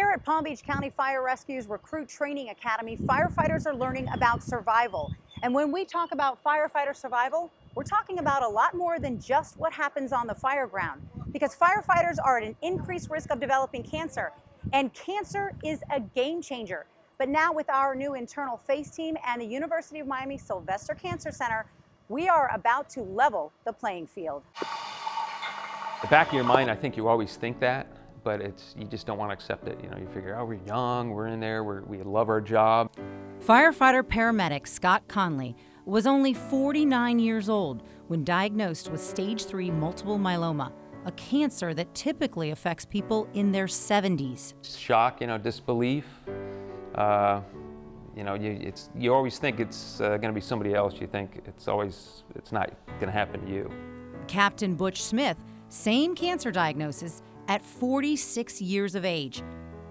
Here at Palm Beach County Fire Rescue's Recruit Training Academy, firefighters are learning about survival. And when we talk about firefighter survival, we're talking about a lot more than just what happens on the fire ground. Because firefighters are at an increased risk of developing cancer. And cancer is a game changer. But now with our new internal FACE team and the University of Miami Sylvester Cancer Center, we are about to level the playing field. The back of your mind, I think you always think that, but you just don't want to accept it. You know, you figure, oh, we're young, we're in there, we love our job. Firefighter paramedic Scott Conley was only 49 years old when diagnosed with stage 3 multiple myeloma, a cancer that typically affects people in their 70s. Shock, disbelief. You always think it's going to be somebody else. You think it's not going to happen to you. Captain Butch Smith, same cancer diagnosis at 46 years of age.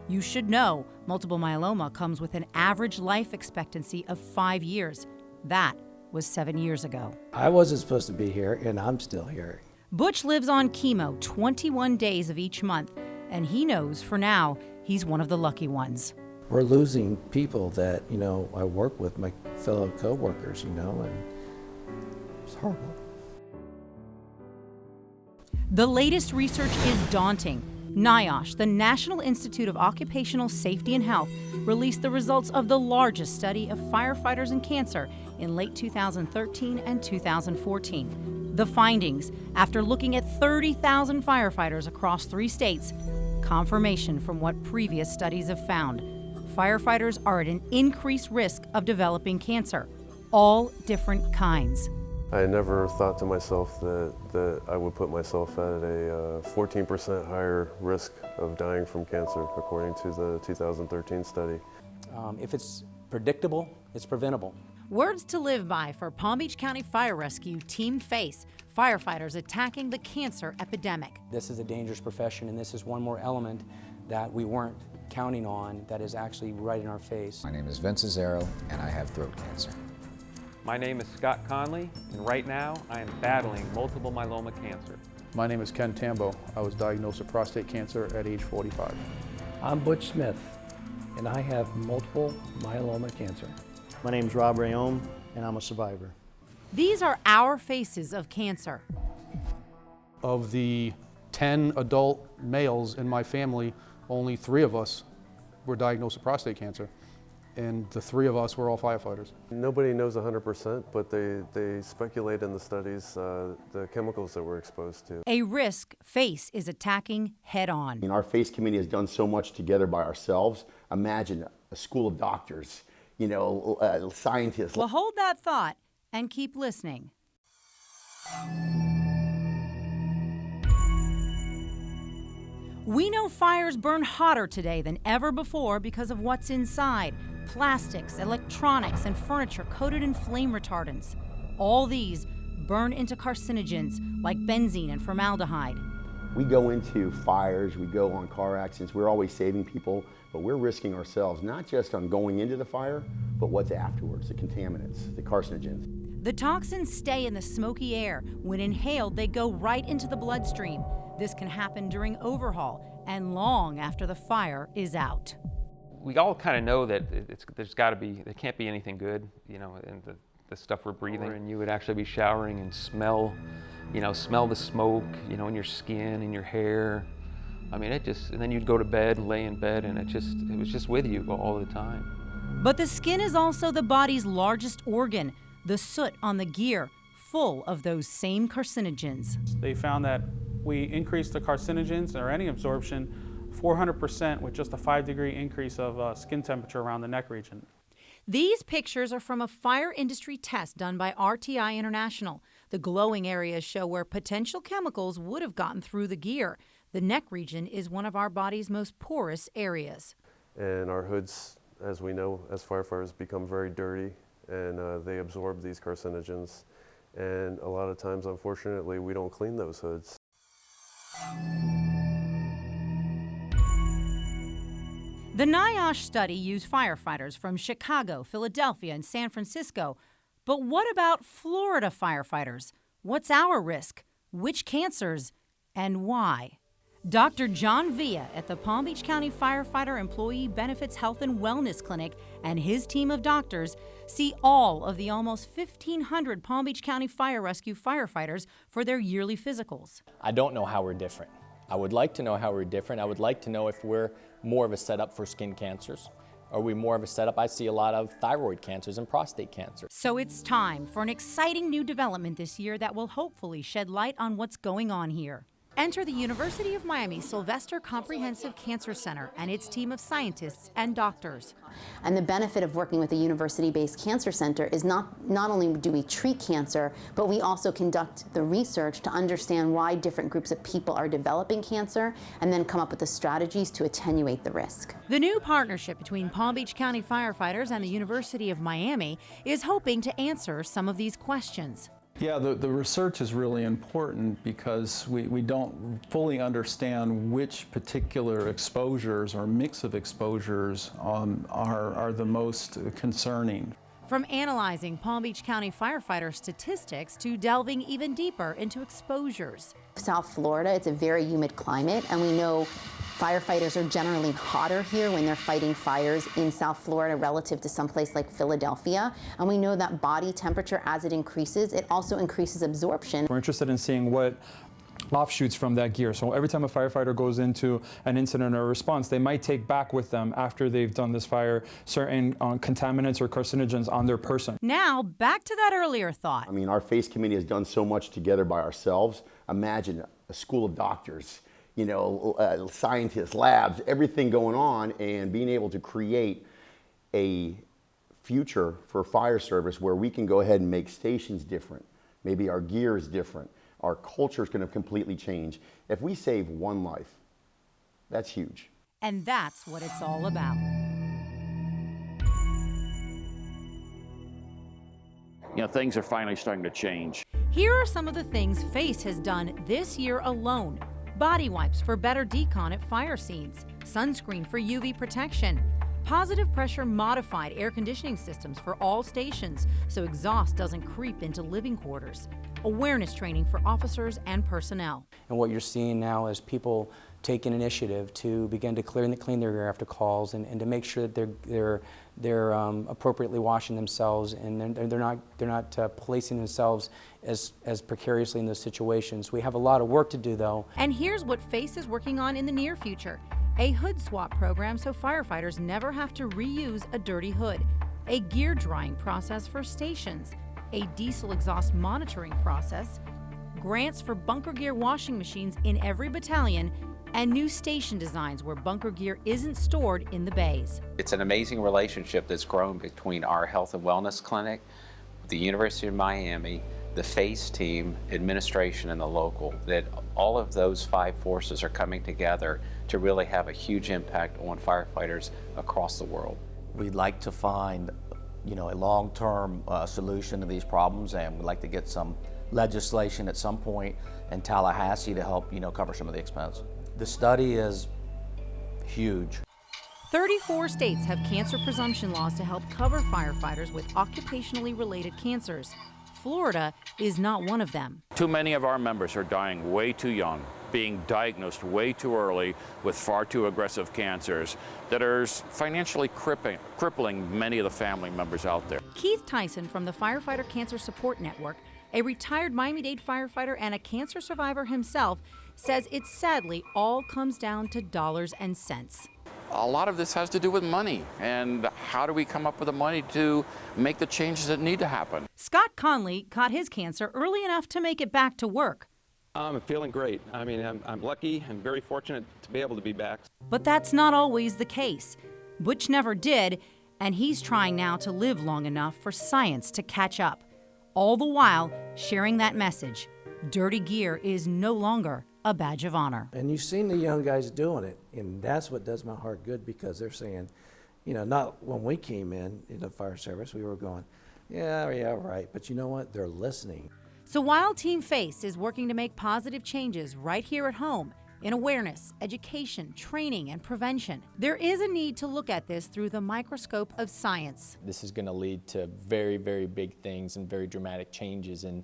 You should know multiple myeloma comes with an average life expectancy of 5 years. That was 7 years ago. I wasn't supposed to be here, and I'm still here. Butch lives on chemo 21 days of each month, and he knows for now he's one of the lucky ones. We're losing people that, I work with, my fellow co-workers, and it's horrible. The latest research is daunting. NIOSH, the National Institute of Occupational Safety and Health, released the results of the largest study of firefighters and cancer in late 2013 and 2014. The findings, after looking at 30,000 firefighters across 3 states, confirmation from what previous studies have found. Firefighters are at an increased risk of developing cancer, all different kinds. I never thought to myself that I would put myself at a 14% higher risk of dying from cancer, according to the 2013 study. If it's predictable, it's preventable. Words to live by for Palm Beach County Fire Rescue Team FACE, firefighters attacking the cancer epidemic. This is a dangerous profession, and this is one more element that we weren't counting on that is actually right in our face. My name is Vince Azzaro, and I have throat cancer. My name is Scott Conley, and right now I am battling multiple myeloma cancer. My name is Ken Tambo. I was diagnosed with prostate cancer at age 45. I'm Butch Smith, and I have multiple myeloma cancer. My name's Rob Rayome, and I'm a survivor. These are our faces of cancer. Of the 10 adult males in my family, only 3 of us were diagnosed with prostate cancer. And the 3 of us were all firefighters. Nobody knows 100%, but they speculate in the studies the chemicals that we're exposed to. A risk FACE is attacking head on. Our FACE committee has done so much together by ourselves. Imagine a school of doctors, scientists. Well, hold that thought and keep listening. We know fires burn hotter today than ever before because of what's inside. Plastics, electronics, and furniture coated in flame retardants. All these burn into carcinogens like benzene and formaldehyde. We go into fires, we go on car accidents, we're always saving people, but we're risking ourselves, not just on going into the fire, but what's afterwards, the contaminants, the carcinogens. The toxins stay in the smoky air. When inhaled, they go right into the bloodstream. This can happen during overhaul and long after the fire is out. We all kind of know that there can't be anything good, in the stuff we're breathing. And you would actually be showering and smell the smoke, in your skin, in your hair. I mean, and then you'd go to bed, lay in bed, and it was just with you all the time. But the skin is also the body's largest organ. The soot on the gear, full of those same carcinogens. They found that we increased the carcinogens or any absorption 400% with just a 5-degree increase of skin temperature around the neck region. These pictures are from a fire industry test done by RTI International. The glowing areas show where potential chemicals would have gotten through the gear. The neck region is one of our body's most porous areas. And our hoods, as we know, as firefighters, become very dirty, and they absorb these carcinogens. And a lot of times, unfortunately, we don't clean those hoods. The NIOSH study used firefighters from Chicago, Philadelphia, and San Francisco. But what about Florida firefighters? What's our risk? Which cancers? And why? Dr. John Villa at the Palm Beach County Firefighter Employee Benefits Health and Wellness Clinic and his team of doctors see all of the almost 1,500 Palm Beach County Fire Rescue firefighters for their yearly physicals. I don't know how we're different. I would like to know how we're different. I would like to know if we're more of a setup for skin cancers. Are we more of a setup? I see a lot of thyroid cancers and prostate cancer. So it's time for an exciting new development this year that will hopefully shed light on what's going on here. Enter the University of Miami Sylvester Comprehensive Cancer Center and its team of scientists and doctors. And the benefit of working with a university-based cancer center is not only do we treat cancer, but we also conduct the research to understand why different groups of people are developing cancer and then come up with the strategies to attenuate the risk. The new partnership between Palm Beach County firefighters and the University of Miami is hoping to answer some of these questions. Yeah, the research is really important because we don't fully understand which particular exposures or mix of exposures are the most concerning. From analyzing Palm Beach County firefighter statistics to delving even deeper into exposures. South Florida, it's a very humid climate, and we know firefighters are generally hotter here when they're fighting fires in South Florida relative to someplace like Philadelphia. And we know that body temperature, as it increases, it also increases absorption. We're interested in seeing what offshoots from that gear. So every time a firefighter goes into an incident or a response, they might take back with them after they've done this fire certain contaminants or carcinogens on their person. Now, back to that earlier thought. I mean, our FACE committee has done so much together by ourselves. Imagine a school of doctors, you know, scientists, labs, everything going on, and being able to create a future for fire service where we can go ahead and make stations different. Maybe our gear is different. Our culture is going to completely change. If we save one life, that's huge. And that's what it's all about. You know, things are finally starting to change. Here are some of the things FACE has done this year alone. Body wipes for better decon at fire scenes, sunscreen for UV protection, positive pressure modified air conditioning systems for all stations so exhaust doesn't creep into living quarters, awareness training for officers and personnel. And what you're seeing now is people take an initiative to begin to clean their gear after calls and to make sure that they're appropriately washing themselves and they're not placing themselves as precariously in those situations. We have a lot of work to do, though. And here's what FACE is working on in the near future: a hood swap program so firefighters never have to reuse a dirty hood, a gear drying process for stations, a diesel exhaust monitoring process, grants for bunker gear washing machines in every battalion, and new station designs where bunker gear isn't stored in the bays. It's an amazing relationship that's grown between our health and wellness clinic, the University of Miami, the FACE team, administration, and the local, that all of those five forces are coming together to really have a huge impact on firefighters across the world. We'd like to find, you know, a long-term solution to these problems, and we'd like to get some legislation at some point in Tallahassee to help, you know, cover some of the expense. The study is huge. 34 states have cancer presumption laws to help cover firefighters with occupationally related cancers. Florida is not one of them. Too many of our members are dying way too young, being diagnosed way too early with far too aggressive cancers that are financially crippling many of the family members out there. Keith Tyson from the Firefighter Cancer Support Network, a retired Miami-Dade firefighter and a cancer survivor himself, says it sadly all comes down to dollars and cents. A lot of this has to do with money, and how do we come up with the money to make the changes that need to happen? Scott Conley caught his cancer early enough to make it back to work. I'm feeling great. I mean, I'm lucky and very fortunate to be able to be back. But that's not always the case. Butch never did, and he's trying now to live long enough for science to catch up. All the while sharing that message: dirty gear is no longer a badge of honor. And you've seen the young guys doing it, and that's what does my heart good, because they're saying, you know, not when we came in the fire service, we were going, yeah, right. But you know what? They're listening. So while Team FACE is working to make positive changes right here at home, in awareness, education, training, and prevention. There is a need to look at this through the microscope of science. This is going to lead to very, very big things and very dramatic changes in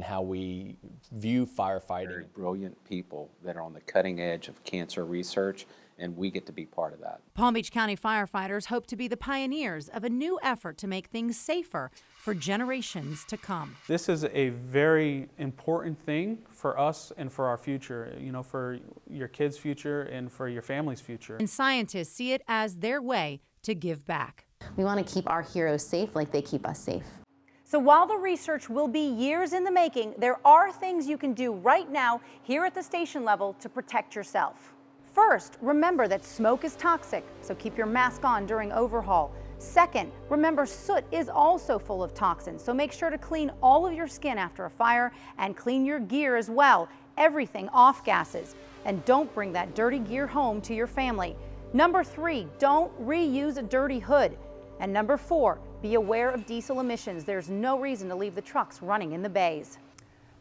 how we view firefighting. Very brilliant people that are on the cutting edge of cancer research, and we get to be part of that. Palm Beach County firefighters hope to be the pioneers of a new effort to make things safer for generations to come. This is a very important thing for us and for our future, for your kids' future and for your family's future. And scientists see it as their way to give back. We want to keep our heroes safe like they keep us safe. So while the research will be years in the making, there are things you can do right now here at the station level to protect yourself. First, remember that smoke is toxic, so keep your mask on during overhaul. Second, remember soot is also full of toxins, so make sure to clean all of your skin after a fire and clean your gear as well, everything off gases. And don't bring that dirty gear home to your family. Number 3, don't reuse a dirty hood. And number 4, be aware of diesel emissions. There's no reason to leave the trucks running in the bays.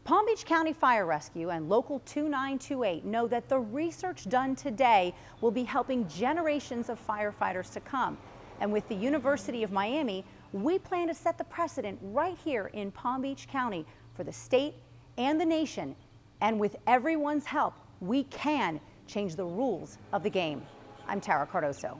Palm Beach County Fire Rescue and Local 2928 know that the research done today will be helping generations of firefighters to come. And with the University of Miami, we plan to set the precedent right here in Palm Beach County for the state and the nation. And with everyone's help, we can change the rules of the game. I'm Tara Cardoso.